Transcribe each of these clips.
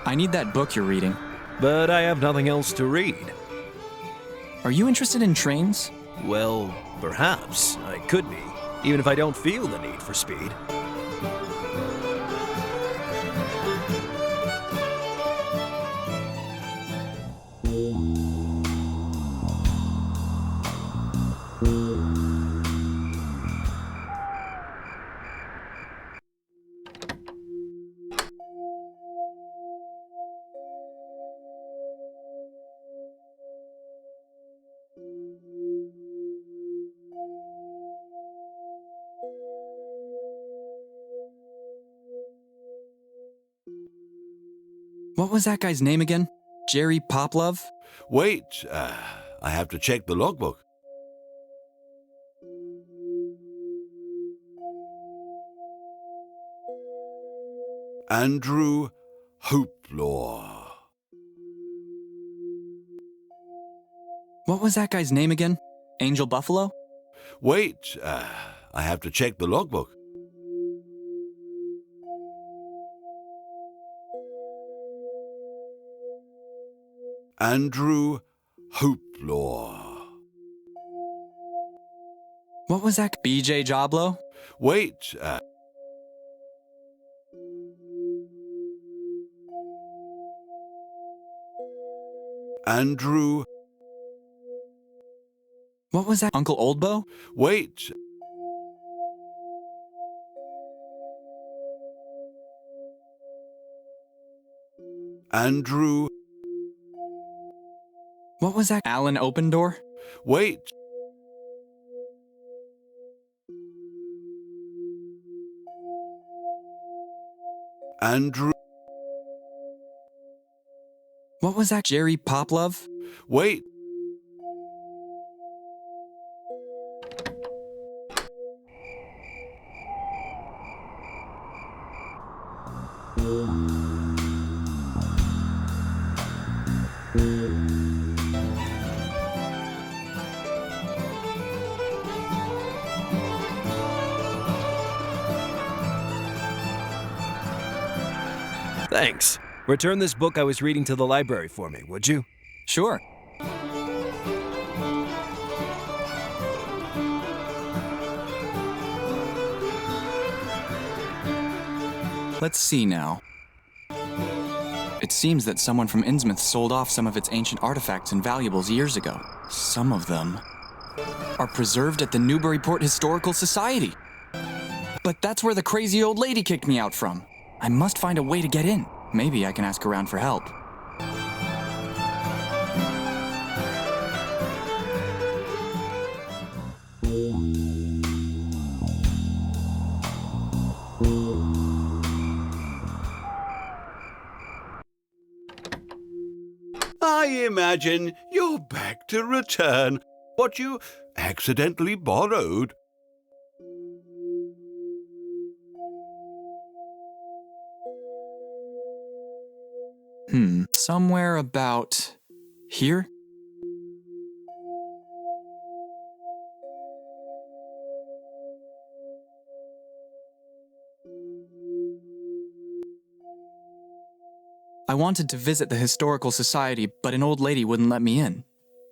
I need that book you're reading. But I have nothing else to read. Are you interested in trains? Well, perhaps I could be, even if I don't feel the need for speed. What was that guy's name again? Jerry Poplove? Wait, I have to check the logbook. Andrew Hopelaw. What was that guy's name again? Angel Buffalo? Wait, I have to check the logbook. Andrew Hopelaw. What was that? BJ Joblo? Wait, Andrew. What was that? Uncle Oldbo? Wait. Andrew. What was that? Alan Opendoor? Wait. Andrew. What was that? Jerry Poplove? Wait. Thanks. Return this book I was reading to the library for me, would you? Sure. Let's see now. It seems that someone from Innsmouth sold off some of its ancient artifacts and valuables years ago. Some of them are preserved at the Newburyport Historical Society. But that's where the crazy old lady kicked me out from. I must find a way to get in. Maybe I can ask around for help. I imagine you're back to return what you accidentally borrowed. Somewhere about here? I wanted to visit the Historical Society, but an old lady wouldn't let me in.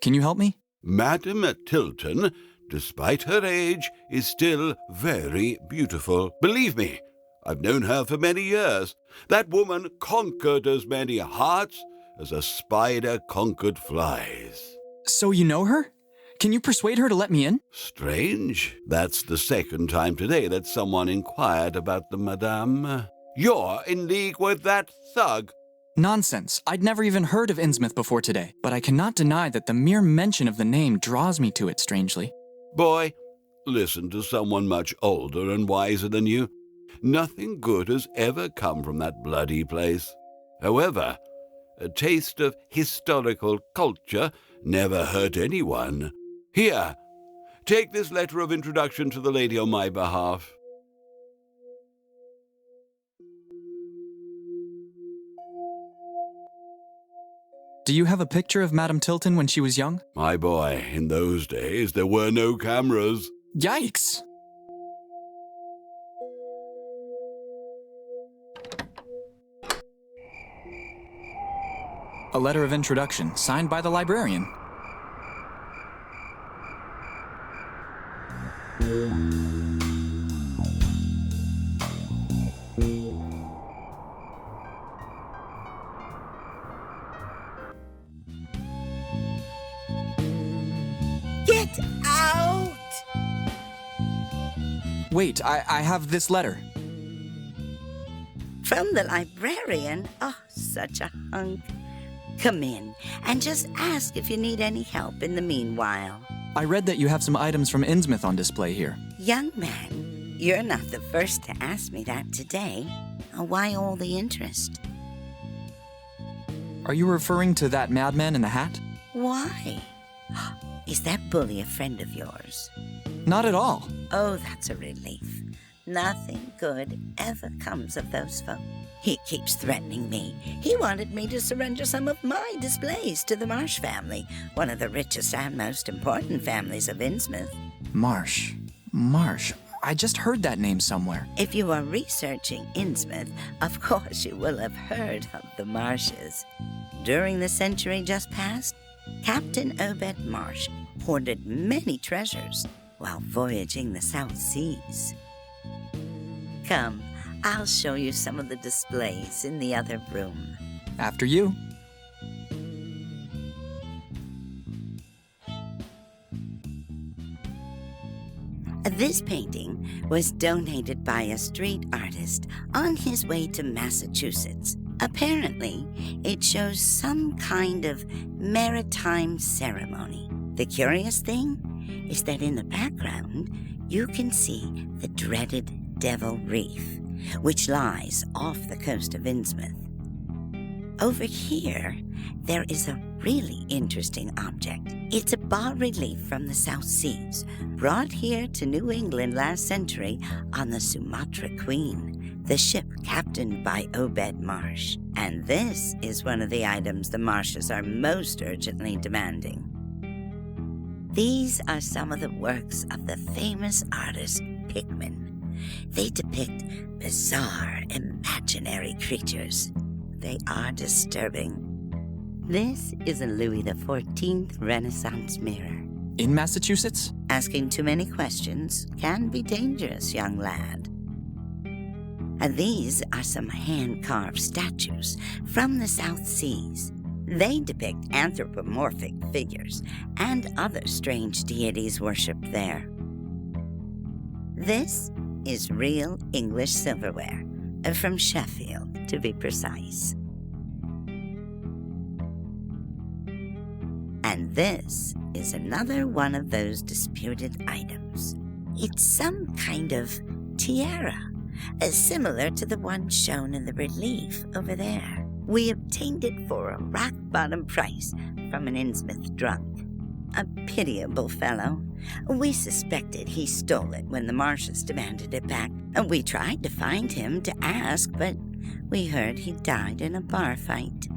Can you help me? Madam Tilton, despite her age, is still very beautiful. Believe me, I've known her for many years. That woman conquered as many hearts as a spider conquered flies. So you know her? Can you persuade her to let me in? Strange. That's the second time today that someone inquired about the madame. You're in league with that thug. Nonsense. I'd never even heard of Innsmouth before today, but I cannot deny that the mere mention of the name draws me to it strangely. Boy, listen to someone much older and wiser than you. Nothing good has ever come from that bloody place. However, a taste of historical culture never hurt anyone. Here, take this letter of introduction to the lady on my behalf. Do you have a picture of Madame Tilton when she was young? My boy, in those days there were no cameras. Yikes! A letter of introduction, signed by the librarian. Get out! Wait, I have this letter. From the librarian? Oh, such a hunk. Come in and just ask if you need any help in the meanwhile. I read that you have some items from Innsmouth on display here. Young man, you're not the first to ask me that today. Why all the interest? Are you referring to that madman in the hat? Why? Is that bully a friend of yours? Not at all. Oh, that's a relief. Nothing good ever comes of those folk. He keeps threatening me. He wanted me to surrender some of my displays to the Marsh family, one of the richest and most important families of Innsmouth. Marsh. I just heard that name somewhere. If you are researching Innsmouth, of course you will have heard of the Marshes. During the century just past, Captain Obed Marsh hoarded many treasures while voyaging the South Seas. Come, I'll show you some of the displays in the other room. After you. This painting was donated by a street artist on his way to Massachusetts. Apparently, it shows some kind of maritime ceremony. The curious thing is that in the background, you can see the dreaded Devil Reef, which lies off the coast of Innsmouth. Over here, there is a really interesting object. It's a bas-relief from the South Seas, brought here to New England last century on the Sumatra Queen, the ship captained by Obed Marsh. And this is one of the items the Marshes are most urgently demanding. These are some of the works of the famous artist Pickman. They depict bizarre, imaginary creatures. They are disturbing. This is a Louis XIV Renaissance mirror. In Massachusetts? Asking too many questions can be dangerous, young lad. And these are some hand-carved statues from the South Seas. They depict anthropomorphic figures and other strange deities worshipped there. This is real English silverware, from Sheffield, to be precise. And this is another one of those disputed items. It's some kind of tiara, similar to the one shown in the relief over there. We obtained it for a rock-bottom price from an Innsmouth drunk. A pitiable fellow. We suspected he stole it when the Marshes demanded it back. We tried to find him to ask, but we heard he died in a bar fight.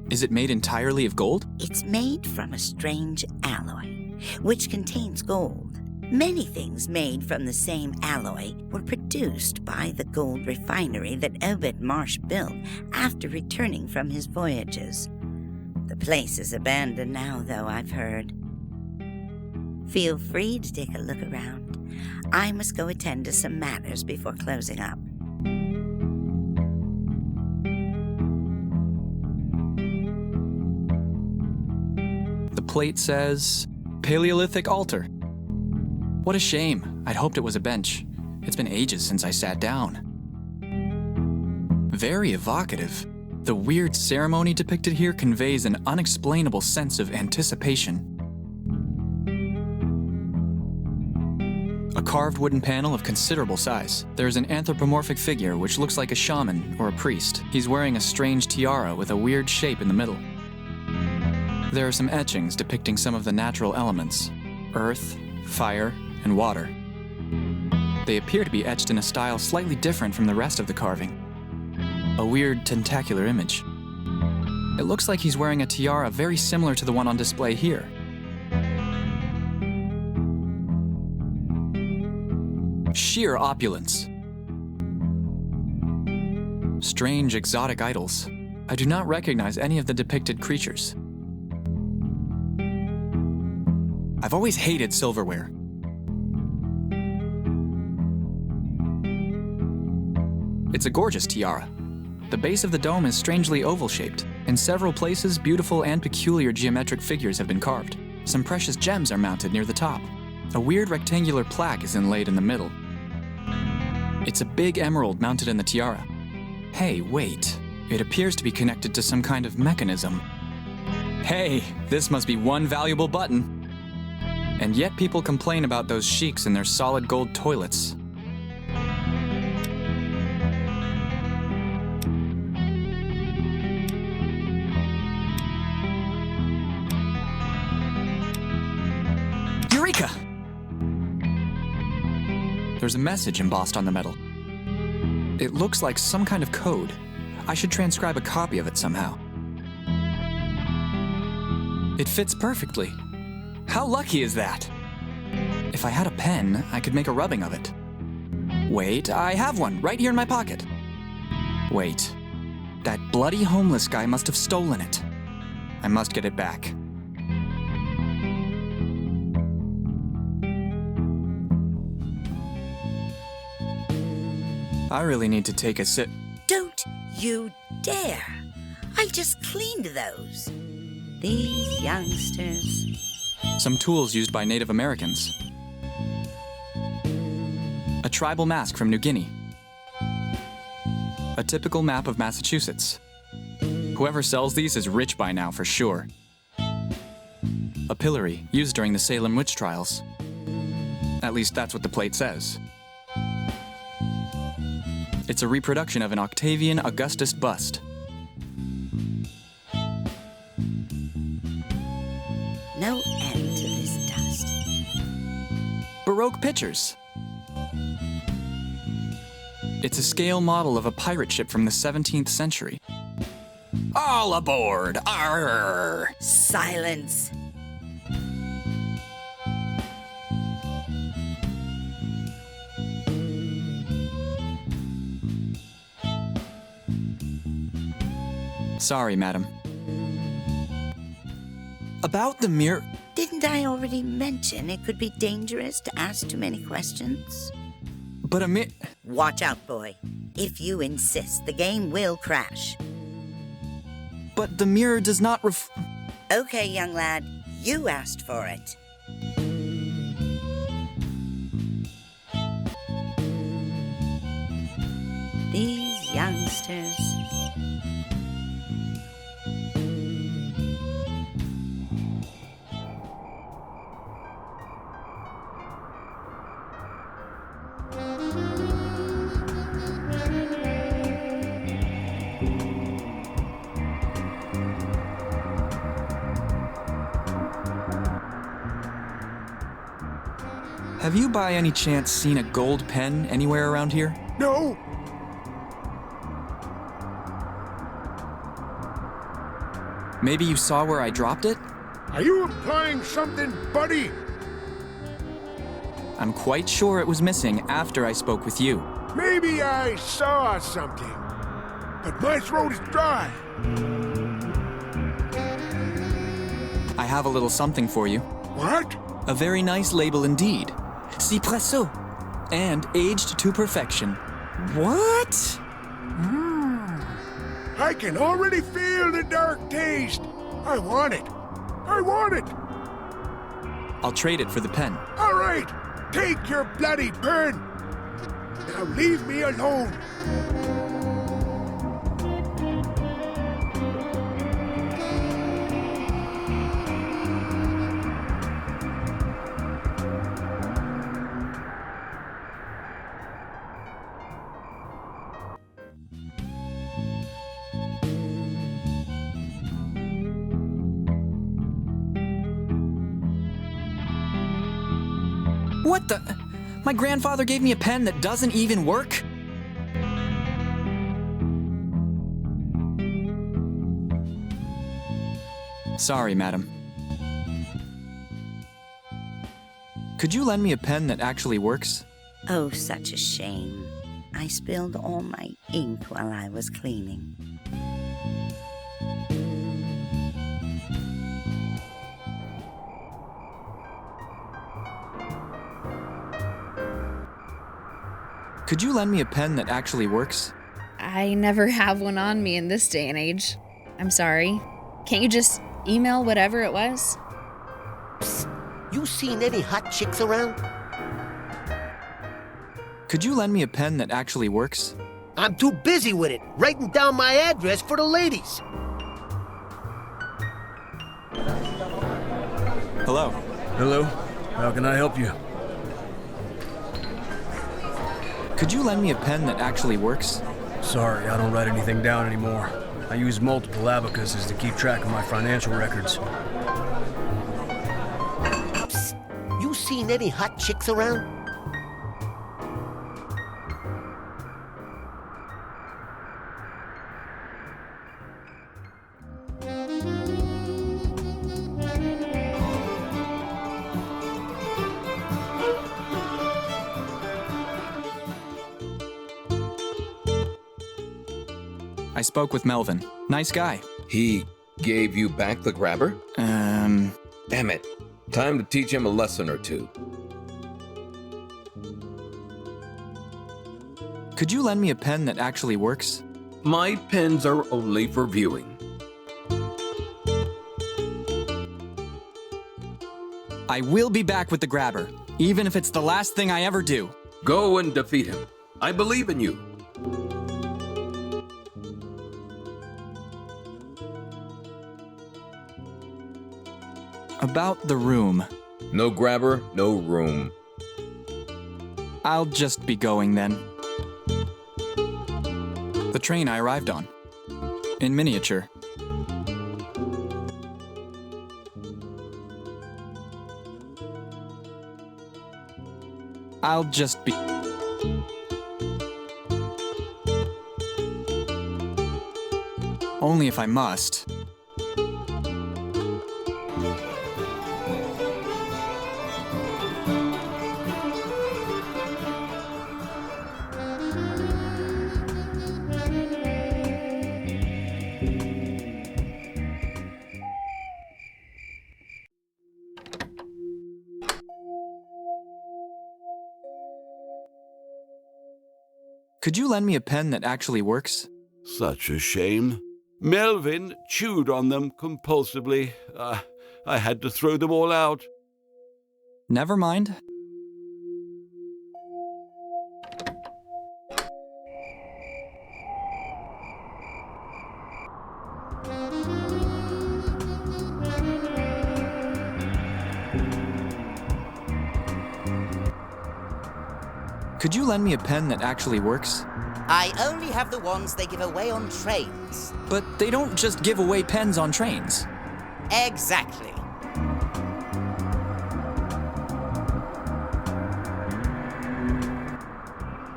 Is it made entirely of gold? It's made from a strange alloy, which contains gold. Many things made from the same alloy were produced by the gold refinery that Obed Marsh built after returning from his voyages. The place is abandoned now, though, I've heard. Feel free to take a look around. I must go attend to some matters before closing up. The plate says, Paleolithic altar. What a shame. I'd hoped it was a bench. It's been ages since I sat down. Very evocative. The weird ceremony depicted here conveys an unexplainable sense of anticipation. A carved wooden panel of considerable size. There's an anthropomorphic figure which looks like a shaman or a priest. He's wearing a strange tiara with a weird shape in the middle. There are some etchings depicting some of the natural elements: earth, fire, and water. They appear to be etched in a style slightly different from the rest of the carving. A weird tentacular image. It looks like he's wearing a tiara very similar to the one on display here. Sheer opulence. Strange, exotic idols. I do not recognize any of the depicted creatures. I've always hated silverware. It's a gorgeous tiara. The base of the dome is strangely oval-shaped. In several places, beautiful and peculiar geometric figures have been carved. Some precious gems are mounted near the top. A weird rectangular plaque is inlaid in the middle. It's a big emerald mounted in the tiara. Hey, wait. It appears to be connected to some kind of mechanism. Hey, this must be one valuable button. And yet people complain about those sheiks and their solid gold toilets. Eureka! There's a message embossed on the metal. It looks like some kind of code. I should transcribe a copy of it somehow. It fits perfectly. How lucky is that? If I had a pen, I could make a rubbing of it. Wait, I have one right here in my pocket. Wait, that bloody homeless guy must have stolen it. I must get it back. I really need to take a sip. Don't you dare! I just cleaned those. These youngsters. Some tools used by Native Americans. A tribal mask from New Guinea. A typical map of Massachusetts. Whoever sells these is rich by now for sure. A pillory used during the Salem witch trials. At least that's what the plate says. It's a reproduction of an Octavian Augustus bust. No end to this dust. Baroque pictures. It's a scale model of a pirate ship from the 17th century. All aboard! Arr! Silence! Sorry, madam. About the mirror... Didn't I already mention it could be dangerous to ask too many questions? But a mirror... Watch out, boy. If you insist, the game will crash. But the mirror does not Okay, young lad, you asked for it. These youngsters... Have you by any chance seen a gold pen anywhere around here? No. Maybe you saw where I dropped it? Are you implying something, buddy? I'm quite sure it was missing after I spoke with you. Maybe I saw something, but my throat is dry. I have a little something for you. What? A very nice label indeed. Cipresso. And aged to perfection. What? I can already feel the dark taste. I want it. I want it. I'll trade it for the pen. All right. Take your bloody pen. Now leave me alone. What the? My grandfather gave me a pen that doesn't even work? Sorry, madam. Could you lend me a pen that actually works? Oh, such a shame. I spilled all my ink while I was cleaning. Could you lend me a pen that actually works? I never have one on me in this day and age. I'm sorry. Can't you just email whatever it was? You seen any hot chicks around? Could you lend me a pen that actually works? I'm too busy with it, writing down my address for the ladies. Hello. Hello? How can I help you? Could you lend me a pen that actually works? Sorry, I don't write anything down anymore. I use multiple abacuses to keep track of my financial records. Psst. You seen any hot chicks around? I spoke with Melvin. Nice guy. He gave you back the grabber? Damn it. Time to teach him a lesson or two. Could you lend me a pen that actually works? My pens are only for viewing. I will be back with the grabber, even if it's the last thing I ever do. Go and defeat him. I believe in you. About the room. No grabber, no room. I'll just be going then. The train I arrived on. In miniature. I'll just be... Only if I must. Could you lend me a pen that actually works? Such a shame. Melvin chewed on them compulsively. I had to throw them all out. Never mind. Could you lend me a pen that actually works? I only have the ones they give away on trains. But they don't just give away pens on trains. Exactly.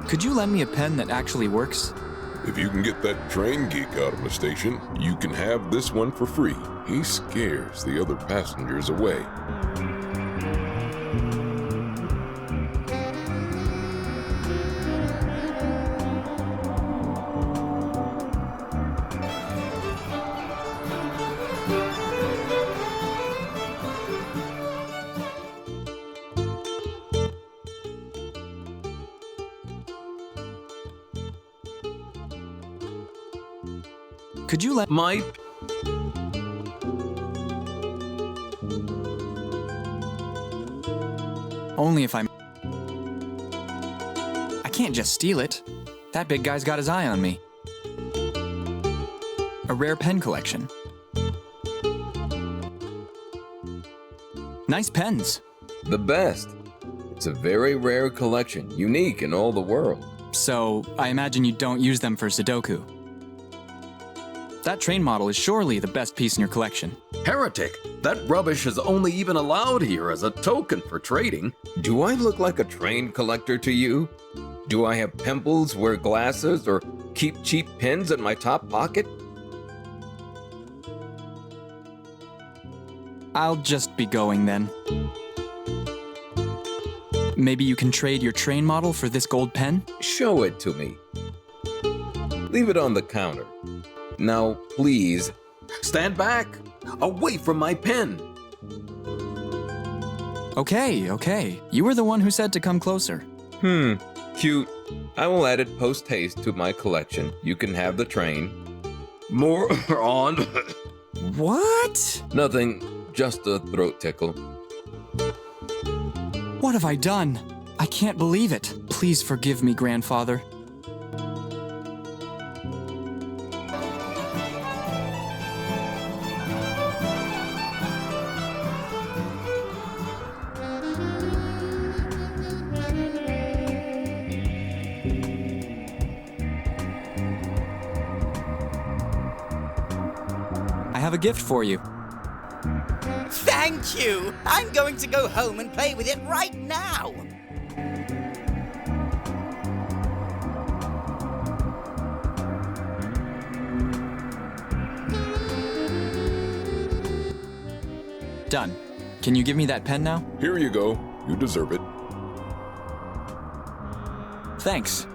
Could you lend me a pen that actually works? If you can get that train geek out of the station, you can have this one for free. He scares the other passengers away. Could you let My... Only if I'm... I can't just steal it. That big guy's got his eye on me. A rare pen collection. Nice pens. The best. It's a very rare collection, unique in all the world. So, I imagine you don't use them for Sudoku. That train model is surely the best piece in your collection. Heretic! That rubbish is only even allowed here as a token for trading. Do I look like a train collector to you? Do I have pimples, wear glasses, or keep cheap pins in my top pocket? I'll just be going then. Maybe you can trade your train model for this gold pen? Show it to me. Leave it on the counter. Now, please, stand back! Away from my pen! Okay. You were the one who said to come closer. Cute. I will add it post-haste to my collection. You can have the train. More on. What? Nothing, just a throat tickle. What have I done? I can't believe it. Please forgive me, grandfather. I have a gift for you. Thank you! I'm going to go home and play with it right now! Done. Can you give me that pen now? Here you go. You deserve it. Thanks.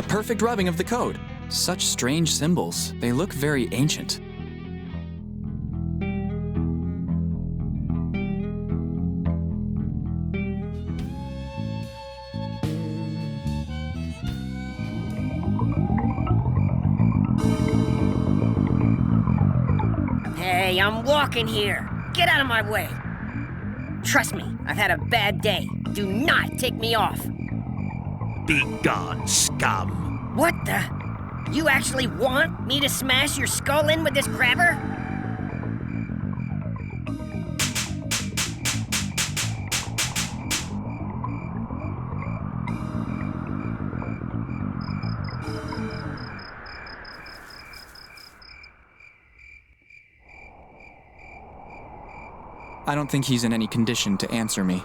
Perfect rubbing of the code. Such strange symbols. They look very ancient. Hey, I'm walking here. Get out of my way. Trust me, I've had a bad day. Do not take me off. Be gone, scum. What the? You actually want me to smash your skull in with this grabber? I don't think he's in any condition to answer me.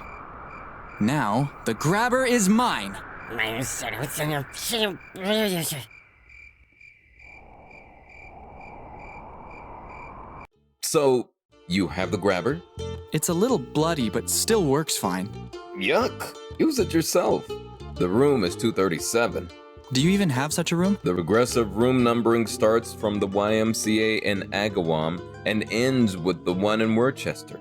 Now, the grabber is mine! So, you have the grabber? It's a little bloody, but still works fine. Yuck! Use it yourself. The room is 237. Do you even have such a room? The regressive room numbering starts from the YMCA in Agawam and ends with the one in Worcester.